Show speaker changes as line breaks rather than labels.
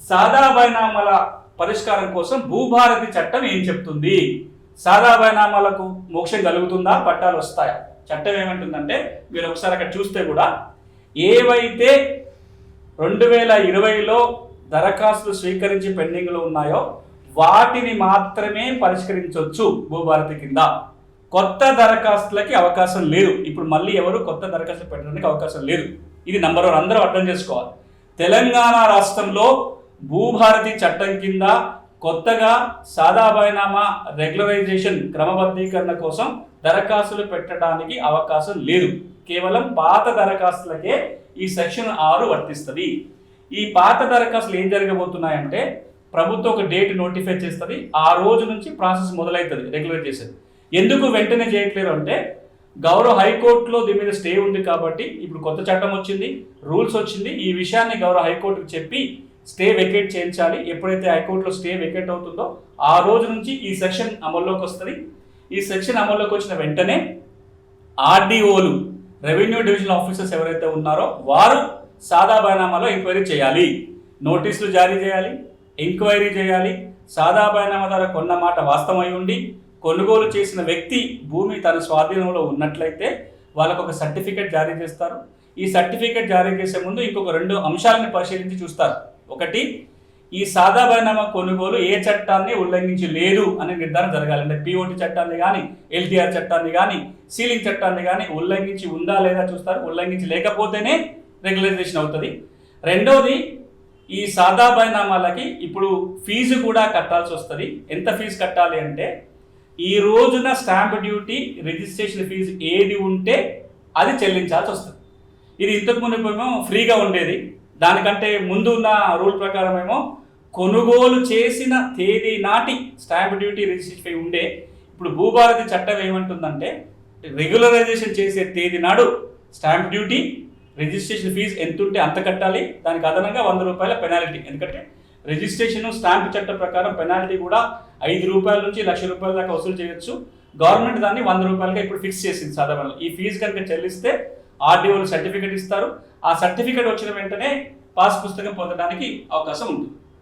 సాదా బైనామాల పరిష్కారం కోసం భూభారతి చట్టం ఏం చెప్తుంది? సాదా బైనామాలకు మోక్షం కలుగుతుందా, పట్టాలు వస్తాయా? చట్టం ఏమంటుందంటే మీరు ఒకసారి అక్కడ చూస్తే కూడా ఏవైతే 2020లో దరఖాస్తులు స్వీకరించి పెండింగ్లో ఉన్నాయో వాటిని మాత్రమే పరిష్కరించవచ్చు భూభారతి కింద. కొత్త దరఖాస్తులకి అవకాశం లేదు. ఇప్పుడు మళ్ళీ ఎవరు కొత్త దరఖాస్తులు పెట్టడానికి అవకాశం లేదు. ఇది నంబర్ 1 అందరూ అర్థం చేసుకోవాలి. తెలంగాణ రాష్ట్రంలో భూభారతి చట్టం కింద కొత్తగా సాదా బైనామా రెగ్యులరైజేషన్ క్రమబద్ధీకరణ కోసం దరఖాస్తులు పెట్టడానికి అవకాశం లేదు. కేవలం పాత దరఖాస్తులకే ఈ సెక్షన్ 6 వర్తిస్తుంది. ఈ పాత దరఖాస్తులు ఏం జరగబోతున్నాయంటే ప్రభుత్వం ఒక డేట్ నోటిఫై చేస్తుంది. ఆ రోజు నుంచి ప్రాసెస్ మొదలవుతుంది రెగ్యులరైజేషన్. ఎందుకు వెంటనే చేయట్లేదు అంటే గౌరవ హైకోర్టులో దీని మీద స్టే ఉంది కాబట్టి ఇప్పుడు కొత్త చట్టం వచ్చింది, రూల్స్ వచ్చింది. ఈ విషయాన్ని గౌరవ హైకోర్టుకు చెప్పి స్టే వెకేట్ చేయించాలి. ఎప్పుడైతే హైకోర్టులో స్టే వెకేట్ అవుతుందో ఆ రోజు నుంచి ఈ సెక్షన్ అమల్లోకి వస్తుంది. ఈ సెక్షన్ అమల్లోకి వచ్చిన వెంటనే ఆర్డీఓలు, రెవెన్యూ డివిజనల్ ఆఫీసర్స్ ఎవరైతే ఉన్నారో వారు సాదా బైనామాలో ఎంక్వైరీ చేయాలి, నోటీసులు జారీ చేయాలి, ఎంక్వైరీ చేయాలి. సాదా బైనామా ద్వారా కొన్న మాట వాస్తవమై ఉండి కొనుగోలు చేసిన వ్యక్తి భూమి తన స్వాధీనంలో ఉన్నట్లయితే వాళ్ళకు ఒక సర్టిఫికేట్ జారీ చేస్తారు. ఈ సర్టిఫికేట్ జారీ చేసే ముందు ఇంకొక 2 అంశాలను పరిశీలించి చూస్తారు. ఒకటి, ఈ సాదా బైనామా కొనుగోలు ఏ చట్టాన్ని ఉల్లంఘించి లేదు అనే నిర్ధారణ జరగాలి. అంటే పిఓటి చట్టాన్ని కానీ, ఎల్టీఆర్ చట్టాన్ని కానీ, సీలింగ్ చట్టాన్ని కానీ ఉల్లంఘించి ఉందా లేదా చూస్తారు. ఉల్లంఘించి లేకపోతేనే రెగ్యులరైజేషన్ అవుతుంది. రెండవది, ఈ సాదా బైనామాలకి ఇప్పుడు ఫీజు కూడా కట్టాల్సి వస్తుంది. ఎంత ఫీజు కట్టాలి అంటే ఈ రోజున స్టాంప్ డ్యూటీ, రిజిస్ట్రేషన్ ఫీజు ఏది ఉంటే అది చెల్లించాల్సి వస్తుంది. ఇది ఇంతకుముందు ఏమో ఫ్రీగా ఉండేది. దానికంటే ముందు ఉన్న రూల్ ప్రకారం ఏమో కొనుగోలు చేసిన తేదీ నాటి స్టాంప్ డ్యూటీ, రిజిస్ట్రేషన్ ఫీ ఉండే. ఇప్పుడు భూభారతి చట్టం ఏమంటుందంటే రెగ్యులరైజేషన్ చేసే తేదీ నాడు స్టాంప్ డ్యూటీ, రిజిస్ట్రేషన్ ఫీజు ఎంత ఉంటే అంత కట్టాలి. దానికి అదనంగా 100 రూపాయల పెనాల్టీ. ఎందుకంటే రిజిస్ట్రేషన్ స్టాంప్ చట్టం ప్రకారం పెనాల్టీ కూడా 5 రూపాయల నుంచి 1,00,000 రూపాయల దాకా వసూలు చేయొచ్చు. గవర్నమెంట్ దాన్ని 100 రూపాయలుగా ఇప్పుడు ఫిక్స్ చేసింది సాధారణ. ఈ ఫీజు కనుక చెల్లిస్తే ఆర్డీఓలు సర్టిఫికేట్ ఇస్తారు. ఆ సర్టిఫికేట్ వచ్చిన వెంటనే పాస్ పుస్తకం పొందడానికి అవకాశం ఉంటుంది.